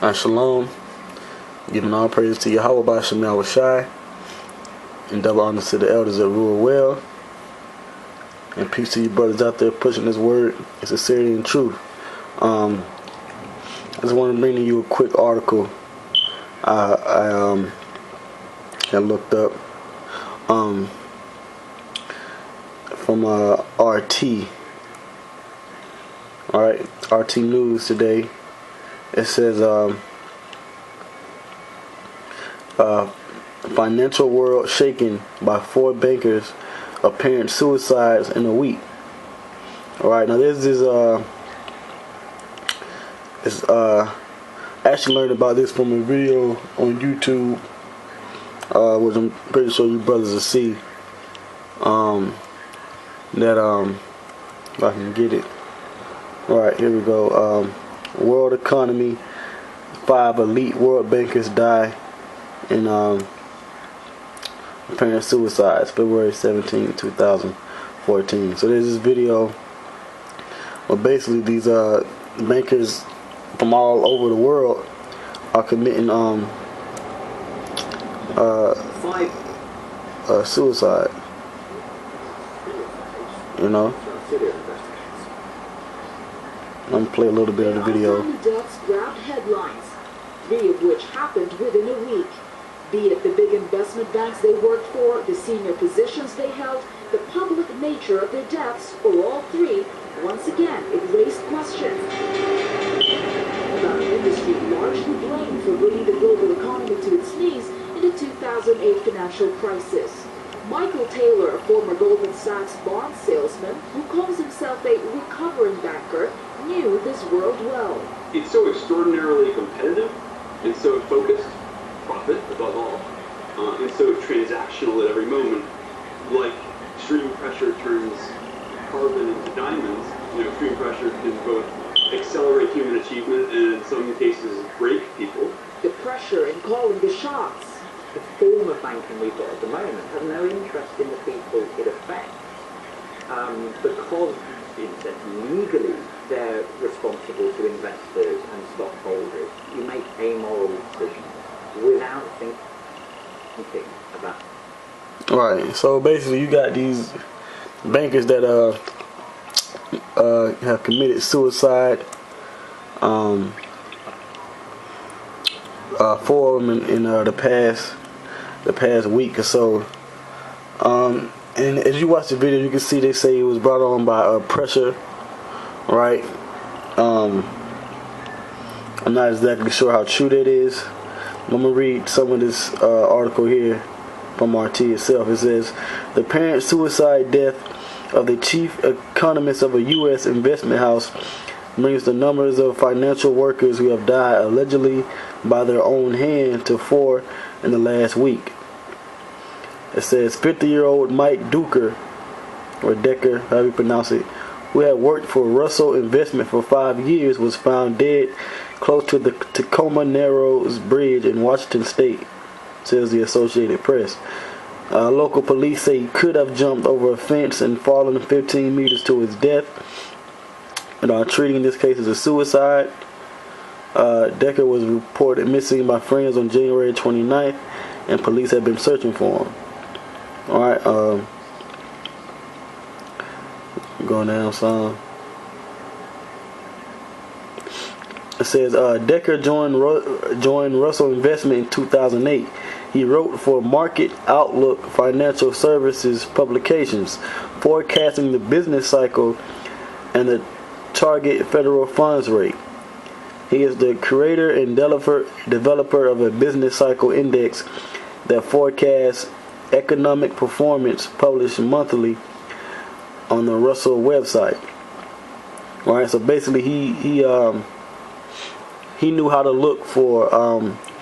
Shalom. Giving all praise to Yahweh by Shemal Shai, and double honor to the elders that rule well. And peace to you brothers out there pushing this word in sincerity and truth. I just want to bring to you a quick article I looked up from RT. Alright, RT News today. It says financial world shaken by 4 bankers apparent suicides in a week. Alright, now this is actually learned about this from a video on YouTube, which I'm pretty sure you brothers will see. If I can get it. Alright, here we go. World economy. 5 elite world bankers die in apparent suicides, February 17, 2014. So there's this video where basically these bankers from all over the world are committing suicide. You know? I'm going to play a little bit of the video. Deaths grabbed headlines, 3 of which happened within a week. Be it the big investment banks they worked for, the senior positions they held, the public nature of their deaths, or all 3, once again, it raised questions about an industry largely blamed for bringing the global economy to its knees in the 2008 financial crisis. Michael Taylor, a former Goldman Sachs bond salesman who calls himself a recovering banker, knew this world well. It's so extraordinarily competitive and so focused, profit above all, and so transactional at every moment. Like extreme pressure turns carbon into diamonds, extreme pressure can both accelerate human achievement and in some cases break people. The pressure in calling the shots. The form of banking we've got at the moment has no interest in the people it affects, because legally they're responsible to investors and stockholders. You make amoral decisions without thinking about it. Right. So basically, you got these bankers that have committed suicide. 4 of them in the past week or so. And as you watch the video, you can see they say it was brought on by pressure. Right. I'm not exactly sure how true that is. I'm gonna read some of this article here from RT itself. It says the apparent suicide death of the chief economist of a U.S. investment house brings the numbers of financial workers who have died allegedly by their own hand to 4 in the last week. It says 50-year-old Mike Duker, or Decker, however you pronounce it, who had worked for Russell Investment for 5 years, was found dead close to the Tacoma Narrows Bridge in Washington State, says the Associated Press. Local police say he could have jumped over a fence and fallen 15 meters to his death, and are treating this case as a suicide. Decker was reported missing by friends on January 29th, and police have been searching for him. Alright, going down some. It says Decker joined Russell Investment in 2008. He wrote for Market Outlook Financial Services publications, forecasting the business cycle and the target federal funds rate. He is the creator and developer of a business cycle index that forecasts economic performance, published monthly on the Russell website. All right, so basically he knew how to look for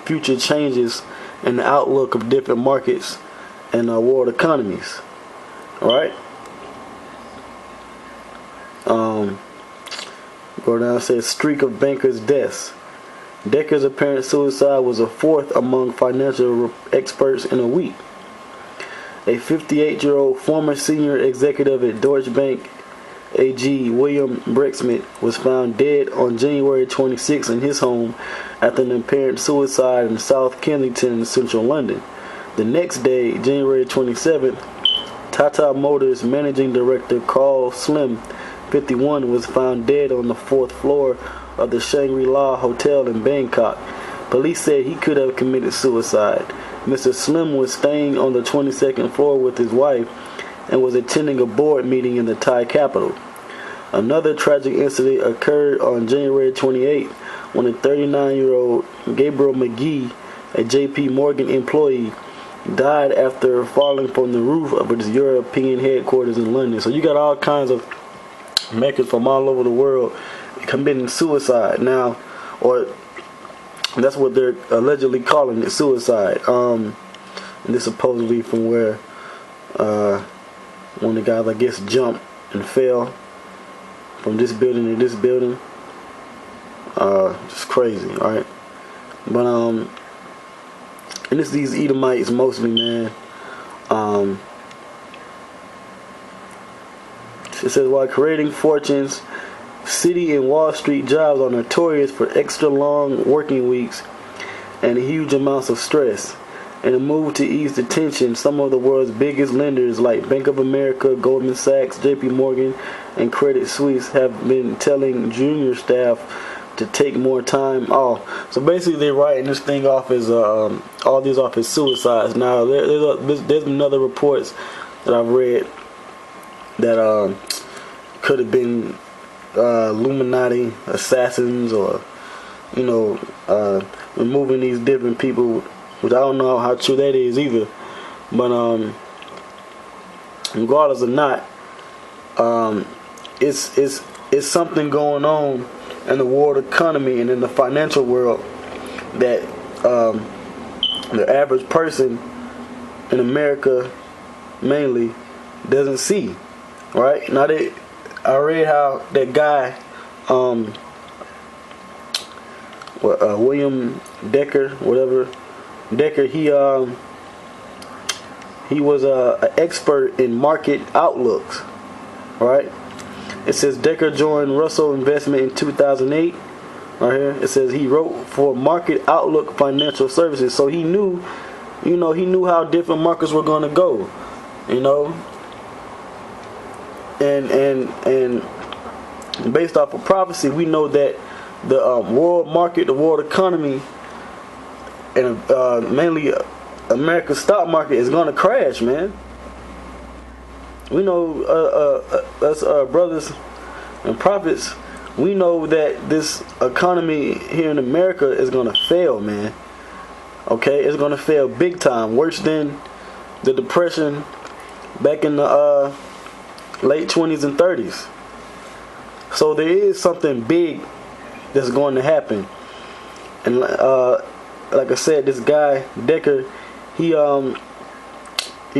future changes in the outlook of different markets and world economies. All right. Go down, says streak of bankers' deaths. Decker's apparent suicide was a 4th among financial experts in a week. A 58-year-old former senior executive at Deutsche Bank AG William Brexmith was found dead on January 26 in his home after an apparent suicide in South Kensington, central London. The next day, January 27th, Tata Motors managing director Carl Slim, 51, was found dead on the 4th floor of the Shangri-La Hotel in Bangkok. Police said he could have committed suicide. Mr. Slim was staying on the 22nd floor with his wife and was attending a board meeting in the Thai capital. Another tragic incident occurred on January 28 when a 39-year-old Gabriel McGee, a JP Morgan employee, died after falling from the roof of its European headquarters in London. So you got all kinds of Americans from all over the world committing suicide now, or that's what they're allegedly calling it, suicide. And this supposedly from where one of the guys, I guess, jumped and fell from this building to this building. Just crazy, alright? But and it's these Edomites mostly, man. It says, while creating fortunes, City and Wall Street jobs are notorious for extra long working weeks and huge amounts of stress. In a move to ease the tension, some of the world's biggest lenders like Bank of America, Goldman Sachs, JP Morgan, and Credit Suisse have been telling junior staff to take more time off. So basically they're writing this thing off as all these off as suicides. Now there's been other reports that I've read that could have been Illuminati assassins, or removing these different people, which I don't know how true that is either. But regardless or not, it's something going on in the world economy and in the financial world that the average person in America mainly doesn't see. Right? Now I read how that guy, William Decker, he was an expert in market outlooks. Right? It says Decker joined Russell Investment in 2008. Right here, it says he wrote for Market Outlook Financial Services, so he knew how different markets were going to go, And based off of prophecy, we know that the world market, the world economy, and mainly America's stock market is going to crash, man. We know, us brothers and prophets, we know that this economy here in America is going to fail, man. Okay, it's going to fail big time, worse than the Depression back in the late 20s and 30s. So there is something big that's going to happen. And like I said, this guy Decker, he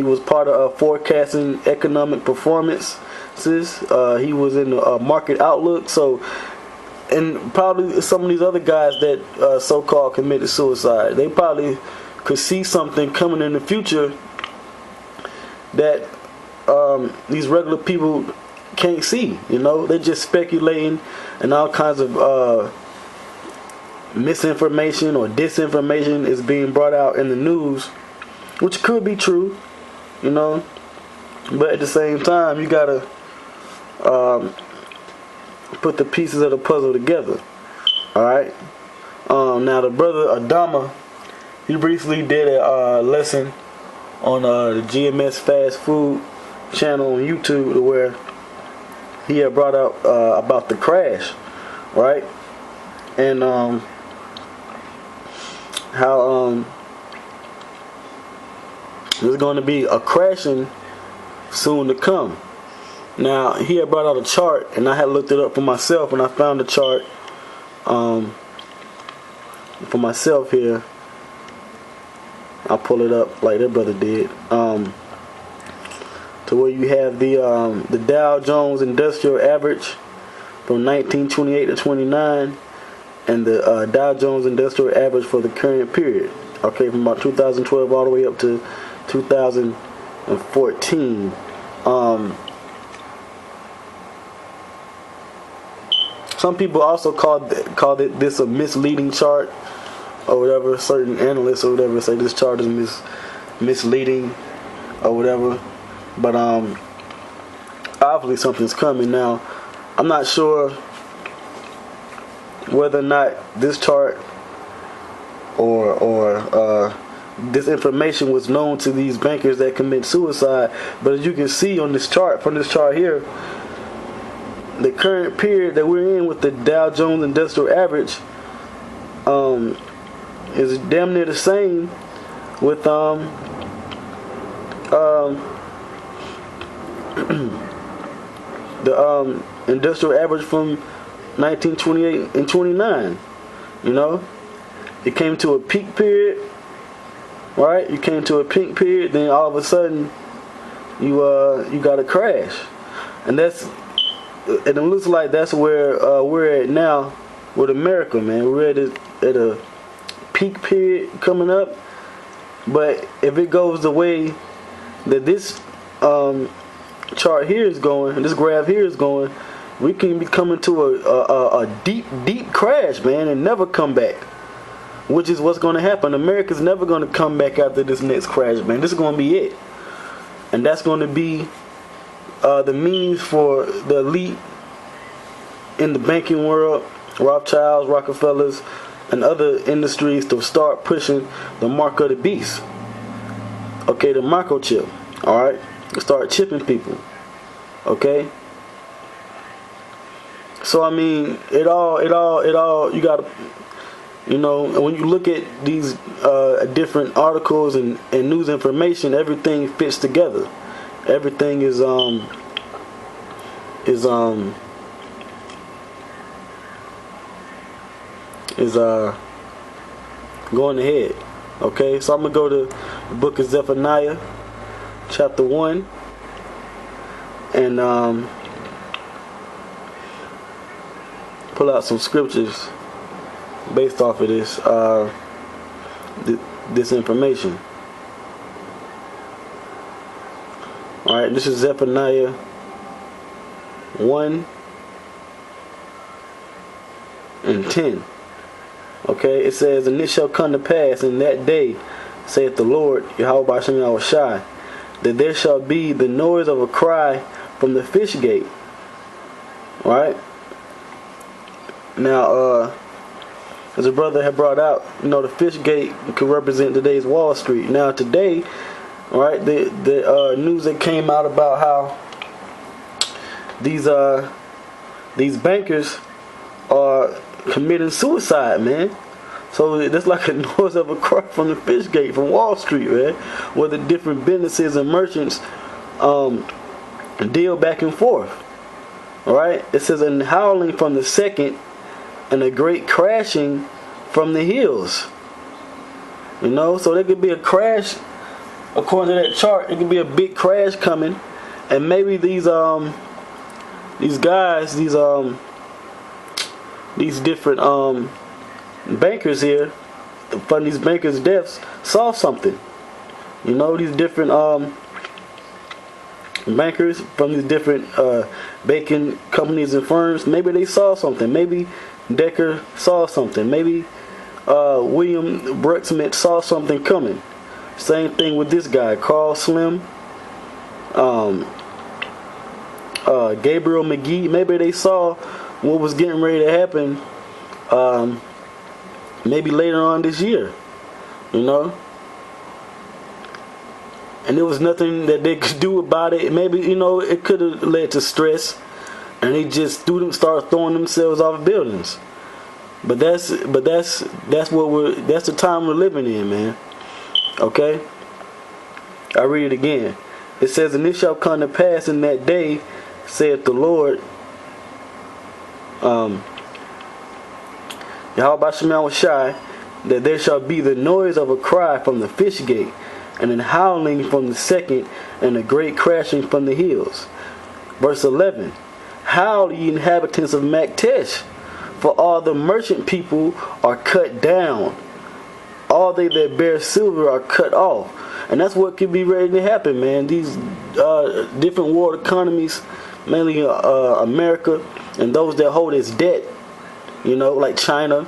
was part of forecasting economic performances. He was in the market outlook. So, and probably some of these other guys that so-called committed suicide, they probably could see something coming in the future that these regular people can't see. They're just speculating, and all kinds of misinformation or disinformation is being brought out in the news, which could be true, but at the same time you gotta put the pieces of the puzzle together. Alright, now the brother Adama, he briefly did a lesson on the GMS fast food channel on YouTube, where he had brought up about the crash, right? And how there's going to be a crashing soon to come. Now he had brought out a chart, and I had looked it up for myself, and I found the chart for myself here. I'll pull it up like that brother did. To where you have the Dow Jones Industrial Average from 1928 to 29, and the Dow Jones Industrial Average for the current period. Okay, from about 2012 all the way up to 2014. Some people also called it this a misleading chart or whatever. Certain analysts or whatever say this chart is misleading or whatever. But obviously something's coming now. I'm not sure whether or not this chart or this information was known to these bankers that commit suicide. But as you can see on this chart, from this chart here, the current period that we're in with the Dow Jones Industrial Average is damn near the same with the industrial average from 1928 and 29. You know, it came to a peak period, right? You came to a peak period, then all of a sudden you got a crash, and it looks like that's where we're at now with America, man. We're at a peak period coming up, but if it goes the way that this chart here is going, this graph here is going, we can be coming to a deep crash, man, and never come back. Which is what's going to happen. America's never going to come back after this next crash, man. This is going to be it, and that's going to be the means for the elite in the banking world, Rothschilds, Rockefellers, and other industries to start pushing the mark of the beast. Okay, the microchip. All right, start chipping people. Okay. So I mean, it all. You gotta, you know, when you look at these different articles and news information, everything fits together. Everything is going ahead. Okay, so I'm gonna go to the book of Zephaniah, chapter 1, and pull out some scriptures based off of this information. Alright, this is Zephaniah 1 and 10. Okay, it says, "And it shall come to pass in that day, saith the Lord, Yahweh B'Shem Yahushai, that there shall be the noise of a cry from the fish gate." Right? Now, as a brother had brought out, you know, the fish gate could represent today's Wall Street. Now, today, right, the news that came out about how these bankers are committing suicide, man. So that's like a noise of a cry from the fish gate from Wall Street, man, where the different businesses and merchants deal back and forth. All right, it says, "And howling from the second, and a great crashing from the hills." You know, so there could be a crash. According to that chart, it could be a big crash coming, and maybe these guys, these different bankers here, from these bankers' deaths, saw something. You know, these different bankers from these different banking companies and firms, maybe they saw something. Maybe Decker saw something. Maybe William Brucksmith saw something coming. Same thing with this guy, Carl Slim, Gabriel McGee. Maybe they saw what was getting ready to happen maybe later on this year, you know, and there was nothing that they could do about it. Maybe, you know, it could have led to stress, and they just start throwing themselves off buildings. But that's the time we're living in, man. Okay, I read it again. It says, "And it shall come to pass in that day, saith the Lord, Yahweh B'Shem Yahushai, that there shall be the noise of a cry from the fish gate, and an howling from the second, and a great crashing from the hills." Verse 11, "Howl, ye inhabitants of Maktesh, for all the merchant people are cut down. All they that bear silver are cut off." And that's what could be ready to happen, man. These different world economies mainly America, and those that hold its debt, you know, like China,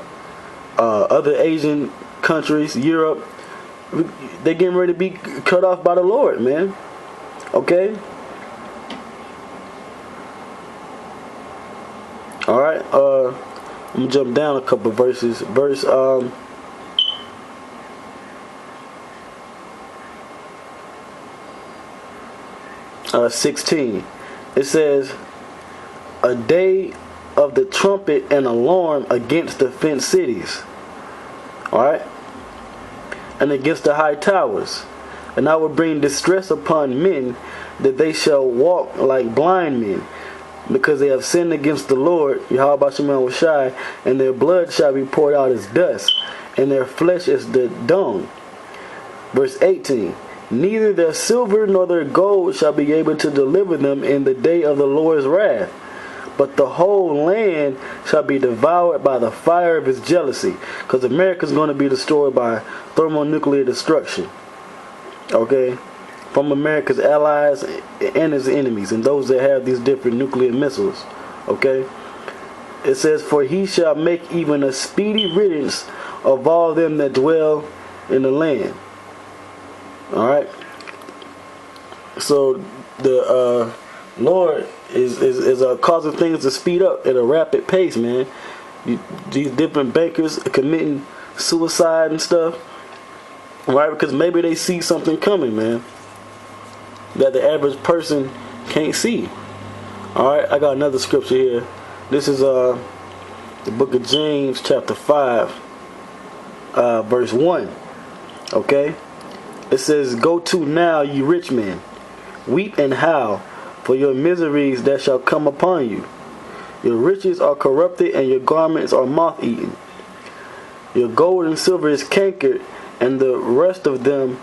other Asian countries, Europe, they're getting ready to be cut off by the Lord, man. Okay? Alright, I'm gonna jump down a couple verses. Verse 16. It says, a day of the trumpet and alarm against the fenced cities. Alright? And against the high towers. And I will bring distress upon men, that they shall walk like blind men, because they have sinned against the Lord, Yahweh Shemel Shai, and their blood shall be poured out as dust, and their flesh as the dung. Verse 18. Neither their silver nor their gold shall be able to deliver them in the day of the Lord's wrath, but the whole land shall be devoured by the fire of his jealousy, because America is going to be destroyed by thermonuclear destruction. Okay? From America's allies and his enemies, and those that have these different nuclear missiles. Okay? It says, for he shall make even a speedy riddance of all them that dwell in the land. Alright? So the Lord is causing things to speed up at a rapid pace, man. These different bankers are committing suicide and stuff. Right? Because maybe they see something coming, man, that the average person can't see. Alright, I got another scripture here. This is the book of James, chapter 5, verse 1. Okay? It says, go to now, ye rich men, weep and howl for your miseries that shall come upon you. Your riches are corrupted, and your garments are moth-eaten. Your gold and silver is cankered, and the rest of them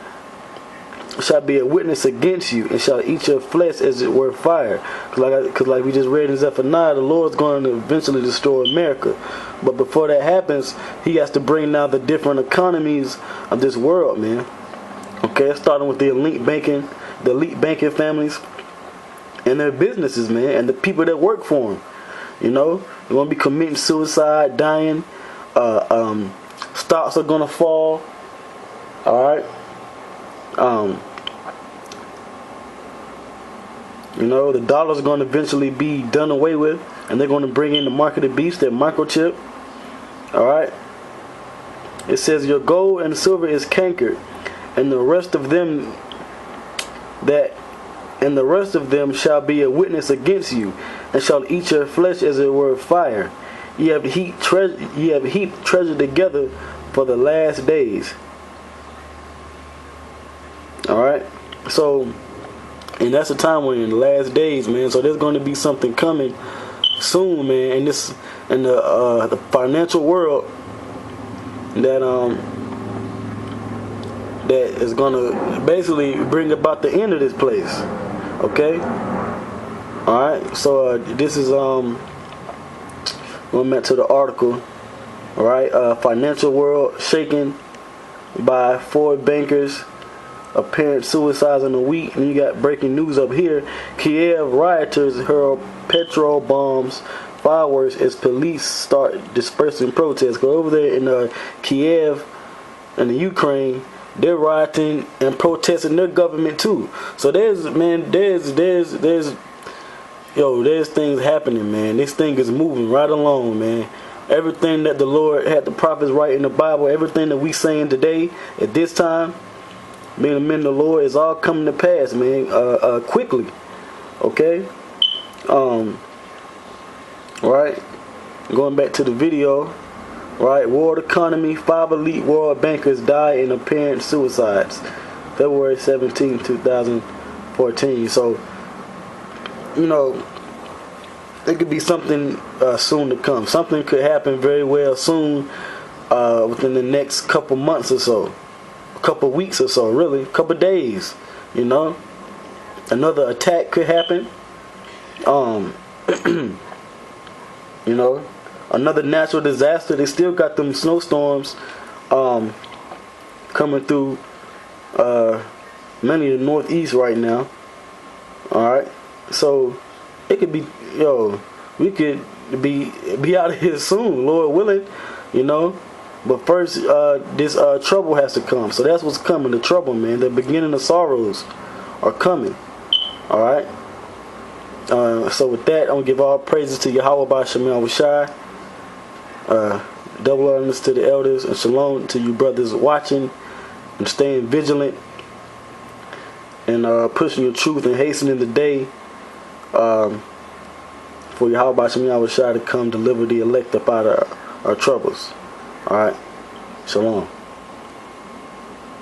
shall be a witness against you, and shall eat your flesh as it were fire. Because like we just read in Zephaniah, the Lord's going to eventually destroy America. But before that happens, he has to bring down the different economies of this world, man. Okay, starting with the elite banking families and their businesses, man, and the people that work for them. You know, they're going to be committing suicide, dying. Stocks are going to fall. Alright? You know, the dollar's going to eventually be done away with, and they're going to bring in the mark of the beast, their microchip. Alright? It says, your gold and silver is cankered, and the rest of them shall be a witness against you, and shall eat your flesh as it were fire. Ye have heaped treasure together for the last days. Alright? So, and that's the time we're in, the last days, man. So there's going to be something coming soon, man, in the financial world that is going to basically bring about the end of this place. Okay? Alright? So this is going back to the article. Alright? Financial world shaken by 4 bankers, apparent suicides in a week. And you got breaking news up here. Kiev rioters hurl petrol bombs, fireworks as police start dispersing protests. Go over there in Kiev and the Ukraine, they're rioting and protesting their government too. So there's things happening, man. This thing is moving right along, man. Everything that the Lord had the prophets write in the Bible, everything that we saying today at this time, being the men of the Lord, is all coming to pass, man, quickly. Okay? Right? Going back to the video, right? World economy, 5 elite world bankers die in apparent suicides. February 17, 2014. So, you know, it could be something soon to come. Something could happen very well soon, within the next couple months or so. A couple weeks or so, really. A couple days, you know. Another attack could happen. You know, another natural disaster. They still got them snowstorms coming through many of the northeast right now. Alright. So it could be, we could be out of here soon, Lord willing, you know. But first, this trouble has to come. So that's what's coming, the trouble, man. The beginning of sorrows are coming. All right. So with that, I'm gonna give all praises to Yahweh by Shemal Washai. Double honors to the elders, and shalom to you brothers watching and staying vigilant and pushing your truth and hastening the day for Yahweh by Shemal Washai to come deliver the elect up out of our troubles. All right. Shalom.